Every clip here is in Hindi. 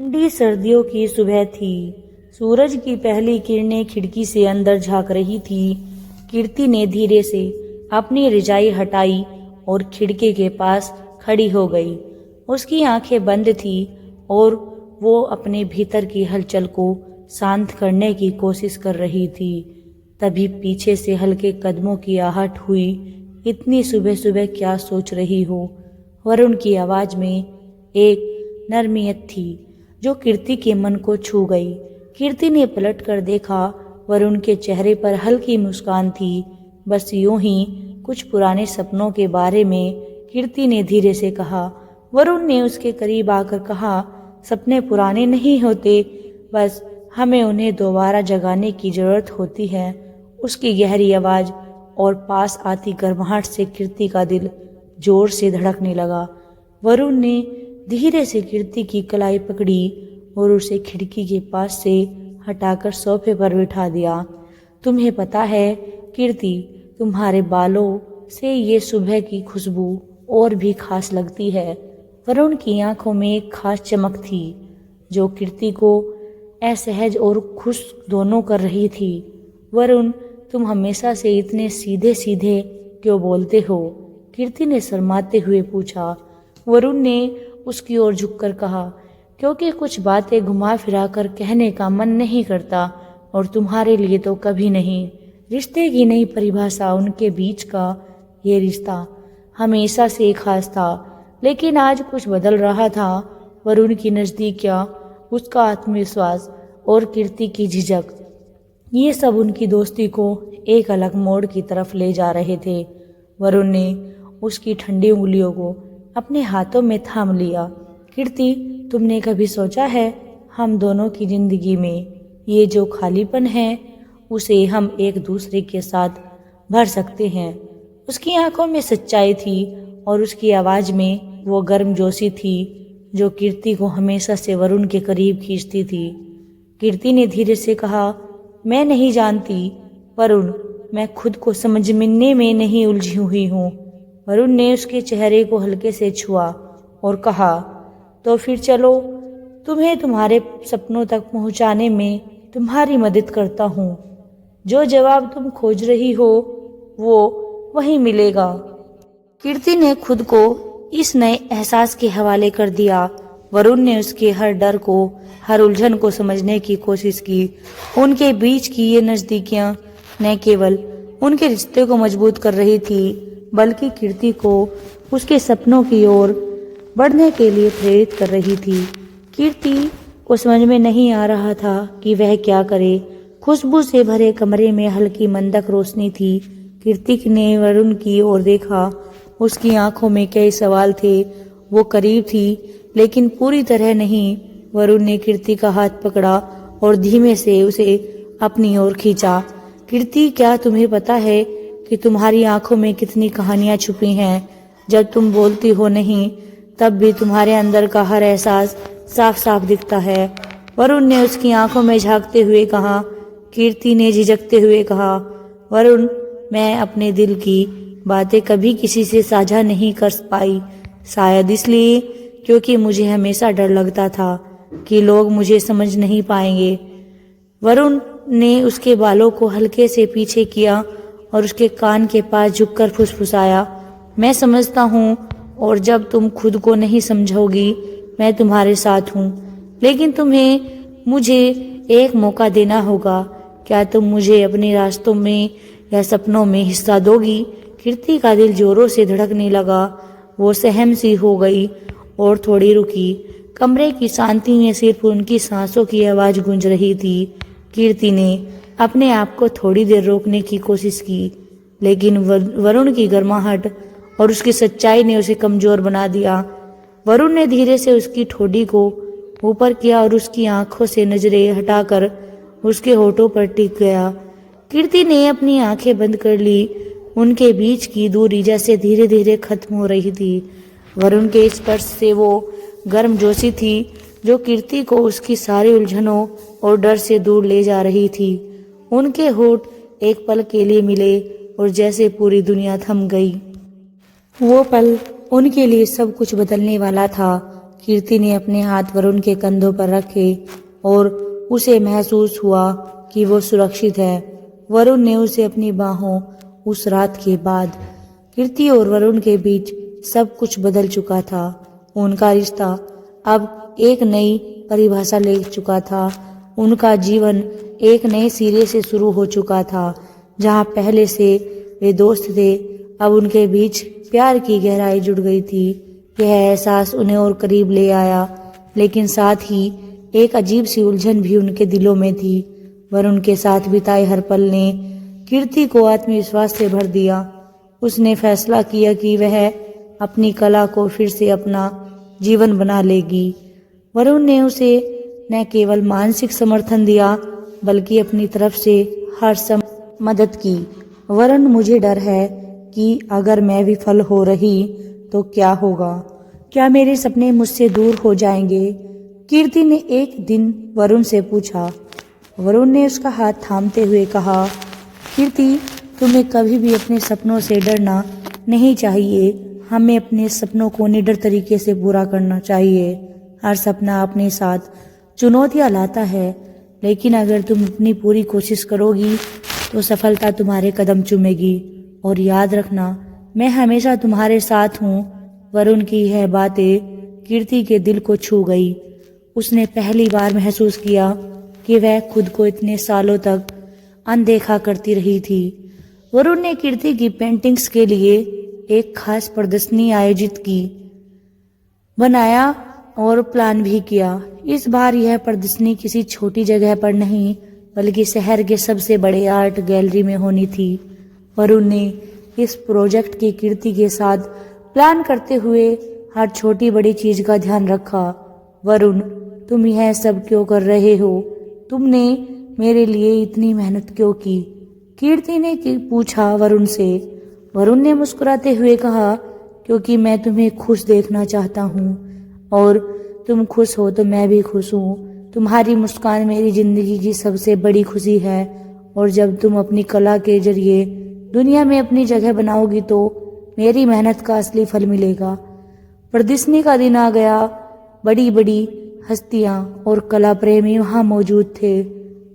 ठंडी सर्दियों की सुबह थी। सूरज की पहली किरणें खिड़की से अंदर झांक रही थी। कीर्ति ने धीरे से अपनी रजाई हटाई और खिड़की के पास खड़ी हो गई। उसकी आंखें बंद थी और वो अपने भीतर की हलचल को शांत करने की कोशिश कर रही थी। तभी पीछे से हल्के कदमों की आहट हुई। इतनी सुबह सुबह क्या सोच रही हो? वरुण की आवाज में एक नरमियत थी जो कीर्ति के मन को छू गई। कीर्ति ने पलट कर देखा। वरुण के चेहरे पर हल्की मुस्कान थी। बस यूं ही कुछ पुराने सपनों के बारे में, कीर्ति ने धीरे से कहा। वरुण ने उसके करीब आकर कहा, सपने पुराने नहीं होते, बस हमें उन्हें दोबारा जगाने की जरूरत होती है। उसकी गहरी आवाज और पास आती गर्माहट से कीर्ति का दिल जोर से धड़कने लगा। वरुण ने धीरे से कीर्ति की कलाई पकड़ी और उसे खिड़की के पास से हटाकर सोफे पर बिठा दिया। तुम्हें पता है कीर्ति, तुम्हारे बालों से ये सुबह की खुशबू और भी खास लगती है। वरुण की आंखों में एक खास चमक थी जो कीर्ति को असहज और खुश दोनों कर रही थी। वरुण, तुम हमेशा से इतने सीधे सीधे क्यों बोलते हो? कीर्ति ने शर्माते हुए पूछा। वरुण ने उसकी ओर झुककर कहा, क्योंकि कुछ बातें घुमा फिरा कर कहने का मन नहीं करता, और तुम्हारे लिए तो कभी नहीं। रिश्ते की नई परिभाषा, उनके बीच का ये रिश्ता हमेशा से खास था, लेकिन आज कुछ बदल रहा था। वरुण की नजदीकियां, उसका आत्मविश्वास और कीर्ति की झिझक, ये सब उनकी दोस्ती को एक अलग मोड़ की तरफ ले जा रहे थे। वरुण ने उसकी ठंडी उंगलियों को अपने हाथों में थाम लिया। कीर्ति, तुमने कभी सोचा है हम दोनों की जिंदगी में ये जो खालीपन है उसे हम एक दूसरे के साथ भर सकते हैं? उसकी आंखों में सच्चाई थी और उसकी आवाज में वो गर्मजोशी थी जो कीर्ति को हमेशा से वरुण के करीब खींचती थी। कीर्ति ने धीरे से कहा, मैं नहीं जानती वरुण, मैं खुद को समझने में नहीं उलझी हुई हूँ। वरुण ने उसके चेहरे को हल्के से छुआ और कहा, तो फिर चलो, तुम्हें तुम्हारे सपनों तक पहुंचाने में तुम्हारी मदद करता हूँ। जो जवाब तुम खोज रही हो वो वहीं मिलेगा। कीर्ति ने खुद को इस नए एहसास के हवाले कर दिया। वरुण ने उसके हर डर को, हर उलझन को समझने की कोशिश की। उनके बीच की ये नजदीकियां न केवल उनके रिश्ते को मजबूत कर रही थी, बल्कि कीर्ति को उसके सपनों की ओर बढ़ने के लिए प्रेरित कर रही थी। कीर्ति को समझ में नहीं आ रहा था कि वह क्या करे। खुशबू से भरे कमरे में हल्की मंदक रोशनी थी। कीर्ति ने वरुण की ओर देखा। उसकी आंखों में कई सवाल थे। वो करीब थी लेकिन पूरी तरह नहीं। वरुण ने कीर्ति का हाथ पकड़ा और धीमे से उसे अपनी ओर खींचा। कीर्ति, क्या तुम्हें पता है कि तुम्हारी आंखों में कितनी कहानियां छुपी हैं? जब तुम बोलती हो नहीं, तब भी तुम्हारे अंदर का हर एहसास साफ साफ दिखता है। वरुण ने उसकी आंखों में झांकते हुए कहा। कीर्ति ने झिझकते हुए कहा, वरुण, मैं अपने दिल की बातें कभी किसी से साझा नहीं कर पाई। शायद इसलिए क्योंकि मुझे हमेशा डर लगता था कि लोग मुझे समझ नहीं पाएंगे। वरुण ने उसके बालों को हल्के से पीछे किया और उसके कान के पास झुककर फुसफुसाया, मैं समझता हूँ, और जब तुम खुद को नहीं समझोगी मैं तुम्हारे साथ हूँ, लेकिन तुम्हें मुझे एक मौका देना होगा। क्या तुम मुझे अपने रास्तों में या सपनों में हिस्सा दोगी? कीर्ति का दिल जोरों से धड़कने लगा। वो सहम सी हो गई और थोड़ी रुकी। कमरे की शांति में सिर्फ उनकी सांसों की आवाज गूंज रही थी। कीर्ति ने अपने आप को थोड़ी देर रोकने की कोशिश की, लेकिन वरुण की गर्माहट और उसकी सच्चाई ने उसे कमजोर बना दिया। वरुण ने धीरे से उसकी ठोड़ी को ऊपर किया और उसकी आंखों से नजरें हटाकर उसके होठों पर टिक गया। कीर्ति ने अपनी आंखें बंद कर ली। उनके बीच की दूरी जैसे धीरे धीरे खत्म हो रही थी। वरुण के स्पर्श से वो गर्मजोशी थी जो कीर्ति को उसकी सारी उलझनों और डर से दूर ले जा रही थी। उनके होठ एक पल के लिए मिले और जैसे पूरी दुनिया थम गई। वो पल उनके लिए सब कुछ बदलने वाला था। कीर्ति ने अपने हाथ वरुण के कंधों पर रखे और उसे महसूस हुआ कि वो सुरक्षित है। वरुण ने उसे अपनी बाहों उस रात के बाद कीर्ति और वरुण के बीच सब कुछ बदल चुका था। उनका रिश्ता अब एक नई परिभाषा ले चुका था। उनका जीवन एक नए सिरे से शुरू हो चुका था। जहां पहले से वे दोस्त थे, अब उनके बीच प्यार की गहराई जुड़ गई थी। यह एहसास उन्हें और करीब ले आया, लेकिन साथ ही एक अजीब सी उलझन भी उनके दिलों में थी। वरुण के साथ बिताए हर पल ने कीर्ति को आत्मविश्वास से भर दिया। उसने फैसला किया कि वह अपनी कला को फिर से अपना जीवन बना लेगी। वरुण ने उसे न केवल मानसिक समर्थन दिया, बल्कि अपनी तरफ से हर समय मदद की। वरुण, मुझे डर है कि अगर मैं विफल हो रही तो क्या होगा? क्या मेरे सपने मुझसे दूर हो जाएंगे? कीर्ति ने एक दिन वरुण से पूछा। वरुण ने उसका हाथ थामते हुए कहा, कीर्ति, तुम्हें कभी भी अपने सपनों से डरना नहीं चाहिए। हमें अपने सपनों को निडर तरीके से पूरा करना चाहिए। हर सपना अपने साथ चुनौतियां लाता है, लेकिन अगर तुम अपनी पूरी कोशिश करोगी तो सफलता तुम्हारे कदम चूमेगी। और याद रखना, मैं हमेशा तुम्हारे साथ हूँ। वरुण की यह बातें कीर्ति के दिल को छू गई। उसने पहली बार महसूस किया कि वह खुद को इतने सालों तक अनदेखा करती रही थी। वरुण ने कीर्ति की पेंटिंग्स के लिए एक खास प्रदर्शनी आयोजित की, बनाया और प्लान भी किया। इस बार यह प्रदर्शनी किसी छोटी जगह पर नहीं, बल्कि शहर के सबसे बड़े आर्ट गैलरी में होनी थी। वरुण ने इस प्रोजेक्ट की कीर्ति के साथ प्लान करते हुए हर छोटी बड़ी चीज का ध्यान रखा। वरुण, तुम यह सब क्यों कर रहे हो? तुमने मेरे लिए इतनी मेहनत क्यों की? कीर्ति ने पूछा वरुण से। वरुण ने मुस्कुराते हुए कहा, क्योंकि मैं तुम्हें खुश देखना चाहता हूँ, और तुम खुश हो तो मैं भी खुश हूँ। तुम्हारी मुस्कान मेरी जिंदगी की सबसे बड़ी खुशी है, और जब तुम अपनी कला के जरिए दुनिया में अपनी जगह बनाओगी तो मेरी मेहनत का असली फल मिलेगा। प्रदर्शनी का दिन आ गया। बड़ी बड़ी हस्तियां और कला प्रेमी वहां मौजूद थे।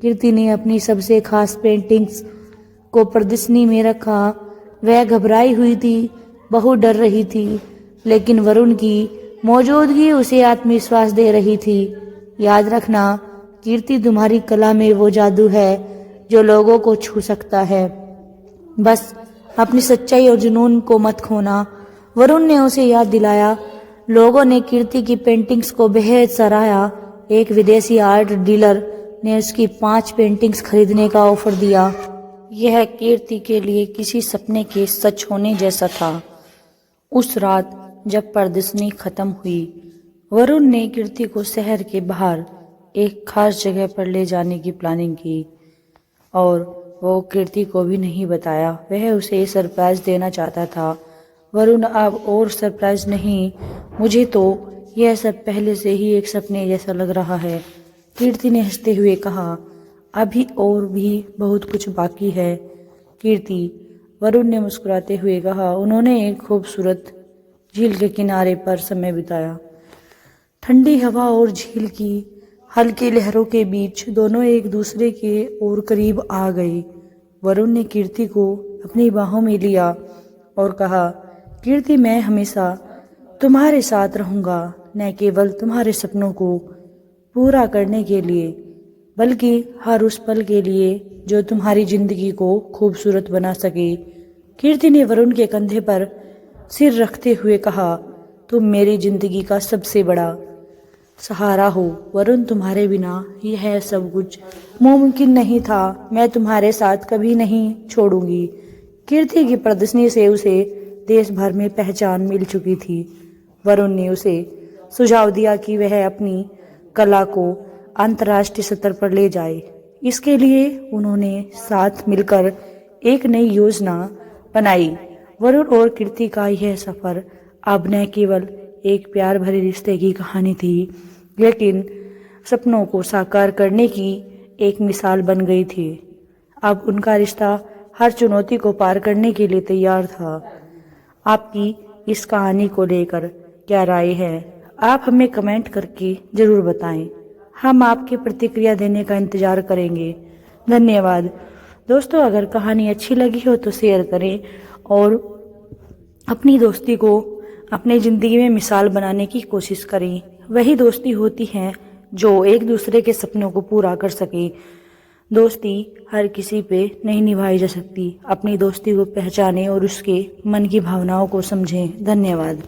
कीर्ति ने अपनी सबसे खास पेंटिंग्स को प्रदर्शनी में रखा। वह घबराई हुई थी, बहुत डर रही थी, लेकिन वरुण की मौजूदगी उसे आत्मविश्वास दे रही थी। याद रखना कीर्ति, तुम्हारी कला में वो जादू है जो लोगों को छू सकता है। बस अपनी सच्चाई और जुनून को मत खोना। वरुण ने उसे याद दिलाया। लोगों ने कीर्ति की पेंटिंग्स को बेहद सराहा। एक विदेशी आर्ट डीलर ने उसकी 5 पेंटिंग्स खरीदने का ऑफर दिया। यह कीर्ति के लिए किसी सपने के सच होने जैसा था। उस रात जब प्रदर्शनी खत्म हुई, वरुण ने कीर्ति को शहर के बाहर एक खास जगह पर ले जाने की प्लानिंग की, और वो कीर्ति को भी नहीं बताया। वह उसे सरप्राइज देना चाहता था। वरुण, अब और सरप्राइज नहीं, मुझे तो यह सब पहले से ही एक सपने जैसा लग रहा है। कीर्ति ने हंसते हुए कहा, अभी और भी बहुत कुछ बाकी है कीर्ति। वरुण ने मुस्कुराते हुए कहा। उन्होंने एक खूबसूरत झील के किनारे पर समय बिताया। ठंडी हवा और झील की हल्की लहरों के बीच दोनों एक दूसरे के और करीब आ गए। वरुण ने कीर्ति को अपनी बाहों में लिया और कहा, कीर्ति, मैं हमेशा तुम्हारे साथ रहूंगा, न केवल तुम्हारे सपनों को पूरा करने के लिए, बल्कि हर उस पल के लिए जो तुम्हारी जिंदगी को खूबसूरत बना सके। कीर्ति ने वरुण के कंधे पर सिर रखते हुए कहा, तुम मेरी जिंदगी का सबसे बड़ा सहारा हो। वरुण, तुम्हारे बिना यह सब कुछ मुमकिन नहीं था। मैं तुम्हारे साथ कभी नहीं छोड़ूंगी। कीर्ति की प्रदर्शनी से उसे देश भर में पहचान मिल चुकी थी। वरुण ने उसे सुझाव दिया कि वह अपनी कला को अंतर्राष्ट्रीय स्तर पर ले जाए। इसके लिए उन्होंने साथ मिलकर एक नई योजना बनाई। वरुण और कीर्ति का यह सफर अब न केवल एक प्यार भरे रिश्ते की कहानी थी, लेकिन सपनों को साकार करने की एक मिसाल बन गई थी। अब उनका रिश्ता हर चुनौती को पार करने के लिए तैयार था। आपकी इस कहानी को लेकर क्या राय है? आप हमें कमेंट करके ज़रूर बताएं। हम आपकी प्रतिक्रिया देने का इंतज़ार करेंगे। धन्यवाद। दोस्तों, अगर कहानी अच्छी लगी हो तो शेयर करें और अपनी दोस्ती को अपनी ज़िंदगी में मिसाल बनाने की कोशिश करें। वही दोस्ती होती है जो एक दूसरे के सपनों को पूरा कर सके। दोस्ती हर किसी पे नहीं निभाई जा सकती। अपनी दोस्ती को पहचानें और उसके मन की भावनाओं को समझें। धन्यवाद।